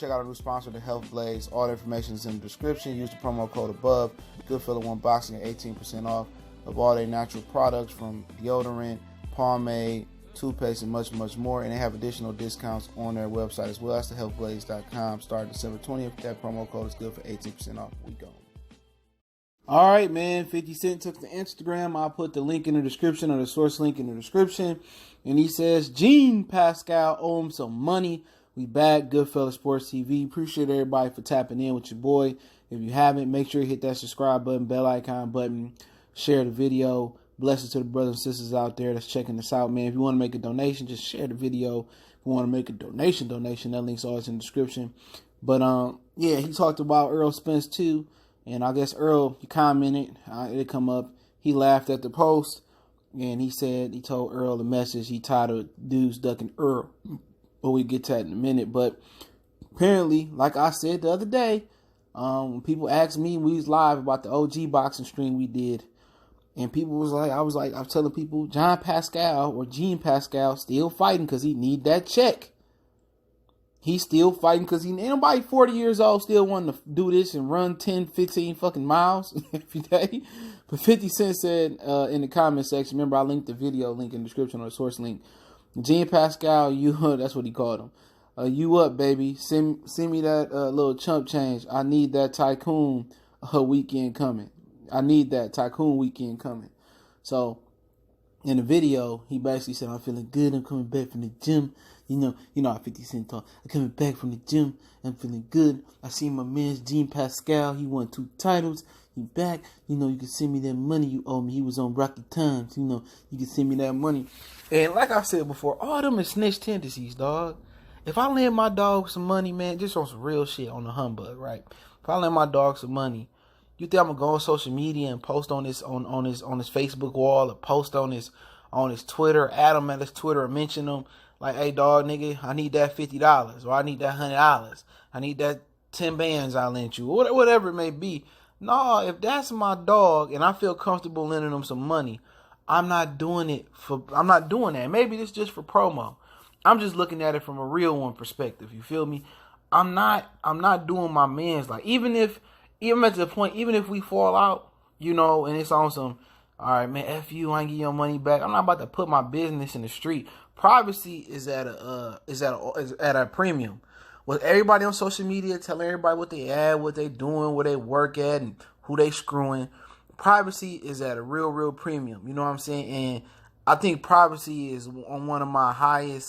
check out our new sponsor, the Health Blaze. All the information is in the description. Use the promo code above. Goodfellow One Boxing at 18% off of all their natural products, from deodorant, pomade, toothpaste, and much, much more. And they have additional discounts on their website as well. That's thehealthblaze.com. Starting December 20th. That promo code is good for 18% off. We go. All right, man. 50 Cent took to Instagram. I'll put the link in the description, or the source link in the description. And he says, Gene Pascal owe him some money. We back, Goodfellas Sports TV. Appreciate everybody for tapping in with your boy. If you haven't, make sure you hit that subscribe button, bell icon button, share the video. Blessings to the brothers and sisters out there that's checking this out, man. If you want to make a donation, just share the video. If you want to make a donation, that link's always in the description. But, yeah, he talked about Errol Spence, too. And I guess Earl, he commented, it come up, he laughed at the post, and he told Earl the message, he tired of dudes ducking Earl. But we get to that in a minute. But apparently, like I said the other day, when people asked me, we was live about the OG boxing stream we did, and people was like, I was telling people, John Pascal or Gene Pascal still fighting because he need that check. He's still fighting because ain't nobody 40 years old still wanting to do this and run 10, 15 fucking miles every day. But 50 Cent said in the comment section, remember I linked the video link in the description or the source link, Gene Pascal, that's what he called him. You up, baby. Send me that little chump change. I need that tycoon weekend coming. I need that tycoon weekend coming. So in the video, he basically said, I'm feeling good. I'm coming back from the gym. You know how 50 Cent talk. I'm coming back from the gym. I'm feeling good. I see my man Gene Pascal. He won 2 titles. He back. You can send me that money you owe me. He was on Rocky Times. You can send me that money. And like I said before, all them is snitch tendencies, dog. If I lend my dog some money, man, just on some real shit, on the humbug, right? If I lend my dog some money, you think I'm gonna go on social media and post on his Facebook wall, or post on his Twitter, add him at his Twitter, or mention him? Like, hey, dog, nigga, I need that $50, or I need that $100. I need that 10 bands I lent you, or whatever it may be. No, if that's my dog and I feel comfortable lending him some money, I'm not doing that. Maybe this just for promo. I'm just looking at it from a real one perspective. You feel me? I'm not doing my man's, like, even at the point, even if we fall out, and it's on some, all right, man, F you, I ain't get your money back. I'm not about to put my business in the street. Privacy is at a premium. With everybody on social media telling everybody what they add, what they doing, where they work at, and who they screwing, privacy is at a real premium. You know what I'm saying? And I think privacy is on one of my high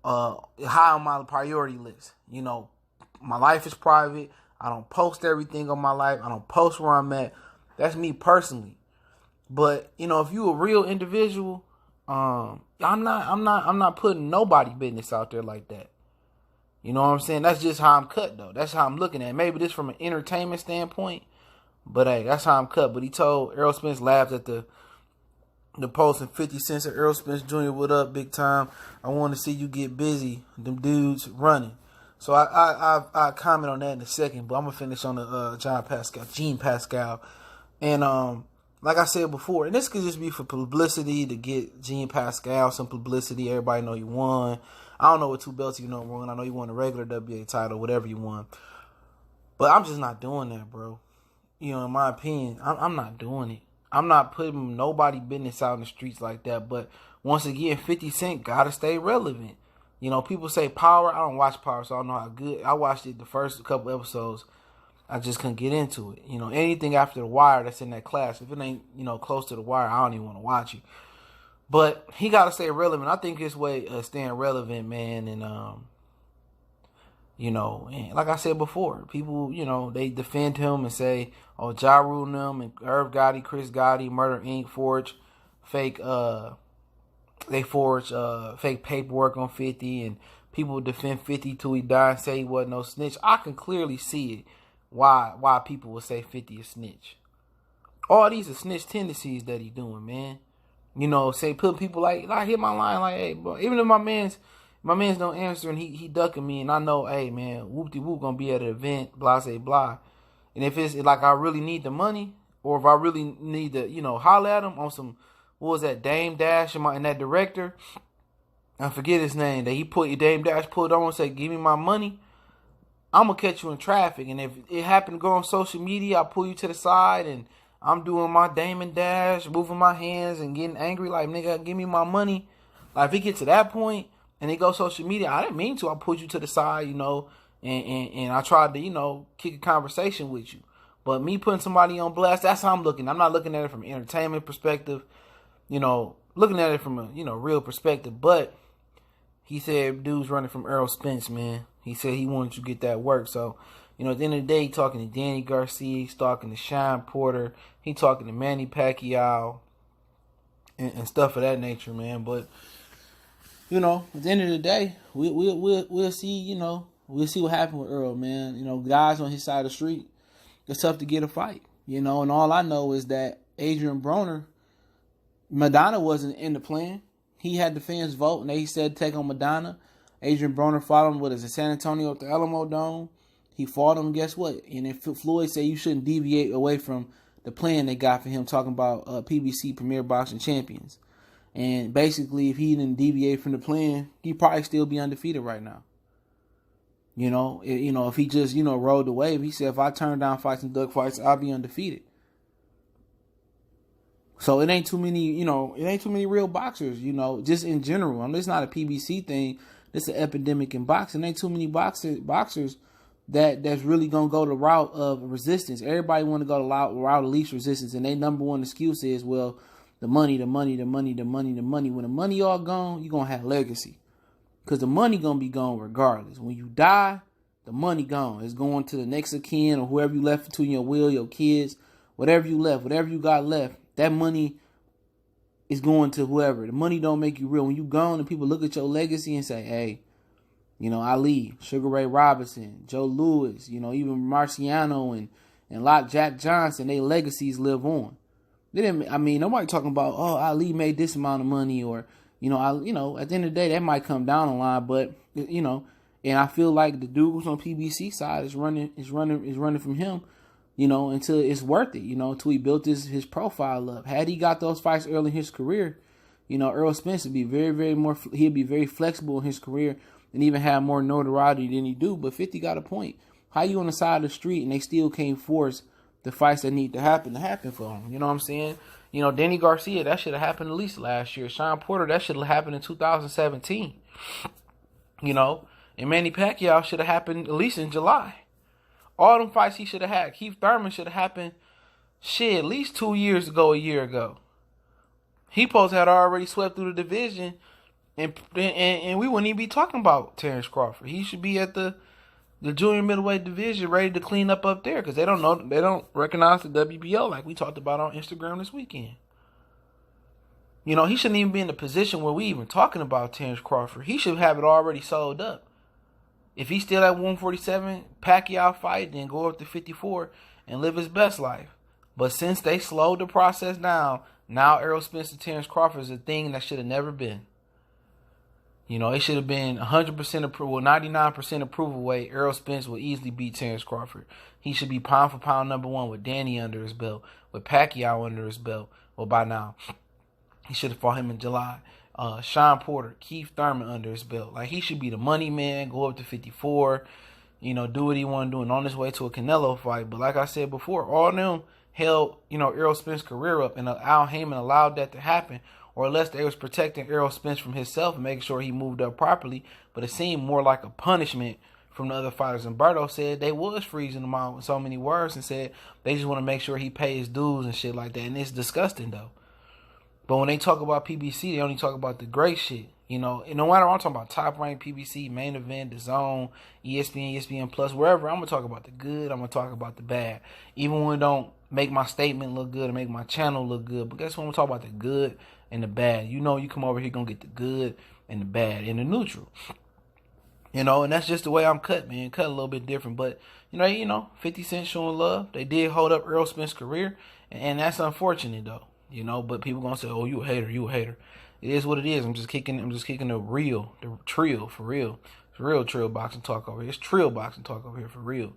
on my priority list. My life is private. I don't post everything on my life. I don't post where I'm at. That's me personally. But if you a real individual, I'm not putting nobody business out there like that. You know what I'm saying? That's just how I'm cut, though. That's how I'm looking at it. Maybe this from an entertainment standpoint, but hey, that's how I'm cut. But he told Errol Spence, laughed at the post, and 50 Cent said, Errol Spence Jr., what up, big time? I want to see you get busy. Them dudes running. So I comment on that in a second, but I'm gonna finish on the Gene Pascal, and like I said before, and this could just be for publicity, to get Gene Pascal some publicity. Everybody know you won. I don't know what 2 belts you won. I know you won a regular WA title, whatever you won. But I'm just not doing that, bro. In my opinion, I'm not doing it. I'm not putting nobody business out in the streets like that. But once again, 50 Cent gotta stay relevant. People say Power. I don't watch Power, so I don't know how good. I watched it the first couple episodes. I just couldn't get into it. Anything after The Wire that's in that class, if it ain't, close to The Wire, I don't even want to watch it. But he got to stay relevant. I think his way of staying relevant, man, and, and like I said before, people, they defend him and say, oh, Ja Rule and them, and Irv Gotti, Chris Gotti, Murder Inc. forge fake, they forged fake paperwork on 50, and people defend 50 till he died and say he wasn't no snitch. I can clearly see it. Why people would say 50 is snitch. All these are snitch tendencies that he doing, man. Say put people like I hit my line like, hey, bro, even if my man's don't answer and he ducking me, and I know, hey man, whoop-de-whoop gonna be at an event, blah say blah. And if it's like I really need the money, or if I really need to, holler at him on some, what was that, Dame Dash and that director, I forget his name, that Dame Dash put on and say, give me my money. I'm gonna catch you in traffic, and if it happened to go on social media, I'll pull you to the side, and I'm doing my Damon Dash, moving my hands and getting angry, like, nigga, give me my money. Like, if it gets to that point and it goes social media, I didn't mean to. I pulled you to the side, and I tried to, kick a conversation with you. But me putting somebody on blast, that's how I'm looking. I'm not looking at it from an entertainment perspective, looking at it from a, real perspective. But he said dude's running from Errol Spence, man. He said he wanted you to get that work. So, at the end of the day, he talking to Danny Garcia, he's talking to Sean Porter, he talking to Manny Pacquiao, and stuff of that nature, man. But, at the end of the day, we'll see, we'll see what happens with Earl, man. Guys on his side of the street, it's tough to get a fight, and all I know is that Adrian Broner, Madonna wasn't in the plan. He had the fans vote, and they said take on Madonna. Adrian Broner fought him, in San Antonio at the Alamo Dome. He fought him, guess what? And if Floyd said you shouldn't deviate away from the plan they got for him, talking about PBC Premier Boxing Champions. And basically, if he didn't deviate from the plan, he'd probably still be undefeated right now. If he just, rode the wave, he said, if I turn down fights and duck fights, I'll be undefeated. So it ain't too many, real boxers, just in general. I mean, it's not a PBC thing. It's an epidemic in boxing. There ain't too many boxers that's really going to go the route of resistance. Everybody want to go the route of least resistance, and their number one excuse is, well, the money, the money, the money, the money, the money. When the money all gone, you're going to have legacy. Because the money going to be gone regardless. When you die, the money gone. It's going to the next of kin or whoever you left between your will, your kids, whatever you left, whatever you got left, that money is going to whoever. The money don't make you real. When you gone and people look at your legacy and say, hey, Ali, Sugar Ray Robinson, Joe Louis, even Marciano and Jack Johnson, their legacies live on. Nobody talking about, oh, Ali made this amount of money or, at the end of the day, that might come down the line, but, and I feel like the dude who's on PBC side is running from him, until it's worth it, until he built his profile up. Had he got those fights early in his career, Errol Spence would be he'd be very flexible in his career and even have more notoriety than he do. But 50 got a point. How you on the side of the street and they still can't force the fights that need to happen for him? You know what I'm saying? Danny Garcia, that should have happened at least last year. Sean Porter, that should have happened in 2017. And Manny Pacquiao should have happened at least in July. All them fights he should have had. Keith Thurman should have happened, at least 2 years ago, a year ago. He supposed had already swept through the division, and we wouldn't even be talking about Terrence Crawford. He should be at the junior middleweight division, ready to clean up there, because they don't recognize the WBO like we talked about on Instagram this weekend. He shouldn't even be in the position where we even talking about Terrence Crawford. He should have it already sold up. If he's still at 147, Pacquiao fight, then go up to 54 and live his best life. But since they slowed the process down, now Errol Spence and Terrence Crawford is a thing that should have never been. It should have been 100% approval, 99% approval weight. Errol Spence will easily beat Terrence Crawford. He should be pound for pound number one with Danny under his belt, with Pacquiao under his belt. Well, by now, he should have fought him in July. Sean Porter, Keith Thurman under his belt. Like, he should be the money man, go up to 54, do what he want to do, and on his way to a Canelo fight. But like I said before, all of them held, Errol Spence's career up, and Al Heyman allowed that to happen, or unless they was protecting Errol Spence from himself and making sure he moved up properly. But it seemed more like a punishment from the other fighters. And Berto said they was freezing him out with so many words and said they just want to make sure he pays his dues and shit like that. And it's disgusting, though. But when they talk about PBC, they only talk about the great shit. And no matter what I'm talking about, Top Rank, PBC, Main Event, The Zone, ESPN, ESPN Plus, wherever, I'm going to talk about the good, I'm going to talk about the bad. Even when it don't make my statement look good or make my channel look good. But guess what? I'm going to talk about the good and the bad. You come over here, going to get the good and the bad and the neutral. And that's just the way I'm cut, man. Cut a little bit different. But, 50 Cent showing love. They did hold up Errol Spence's career. And that's unfortunate, though. But people going to say, oh, you a hater. It is what it is. I'm just kicking the trill for real. It's real trill boxing talk over here. It's trill boxing talk over here for real.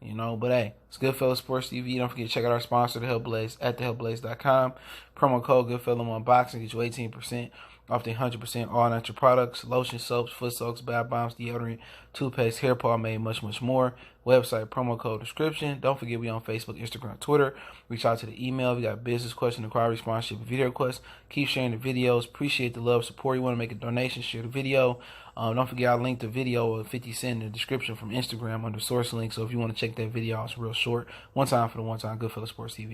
But hey, it's Goodfellas Sports TV. Don't forget to check out our sponsor, The Help Blaze, at thehelpblaze.com. Promo code Goodfellas on Boxing, get you 18% off the 100% all natural products, lotion, soaps, foot soaks, bath bombs, deodorant, toothpaste, hair pomade, much, much more. Website, promo code, description. Don't forget we on Facebook, Instagram, Twitter. Reach out to the email. We got business question, inquiry, sponsorship, video requests. Keep sharing the videos. Appreciate the love, support. You want to make a donation, share the video. Don't forget I linked the video of 50 Cent in the description from Instagram under source link. So if you want to check that video out, it's real short. One time for the one time. Goodfellas Sports TV.